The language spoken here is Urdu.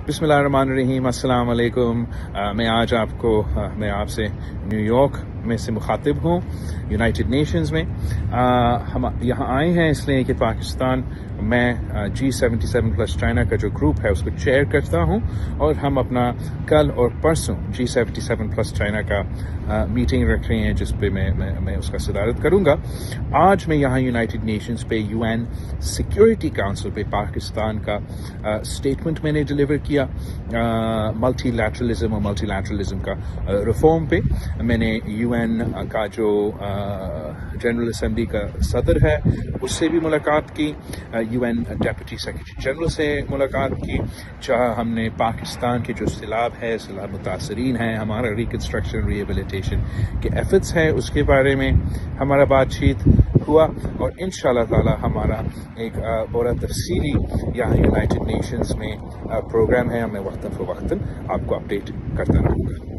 بسم اللہ الرحمن الرحیم، السلام علیکم۔ میں آج میں آپ سے نیو یارک میں سے مخاطب ہوں، یونائٹڈ نیشنز میں۔ ہم یہاں آئے ہیں اس لیے کہ پاکستان میں G77+ چائنا کا جو گروپ ہے اس کو چیئر کرتا ہوں، اور ہم اپنا کل اور پرسوں G77+ چائنا کا میٹنگ رکھ رہے ہیں جس پہ میں اس کا صدارت کروں گا۔ آج میں یہاں یونائٹڈ نیشنز پہ UN سیکیورٹی کونسل پہ پاکستان کا اسٹیٹمنٹ میں نے ڈلیور کیا، ملٹی لیٹرلزم کا ریفارم پہ۔ میں نے UN کا جو جنرل اسمبلی کا صدر ہے اس سے بھی ملاقات کی، UN ڈیپٹی سیکرٹری جنرل سے ملاقات کی، جہاں ہم نے پاکستان کے جو سیلاب متاثرین ہیں، ہمارا ریکنسٹرکشن ریہیبلیٹیشن کے ایفرٹس ہیں، اس کے بارے میں ہمارا بات چیت ہوا، اور انشاءاللہ تعالی ہمارا ایک بڑا تفصیلی یہاں یونائٹڈ نیشنز میں پروگرام ہے۔ میں وقتاً فوقتاً آپ کو اپڈیٹ کرتا رہوں گا۔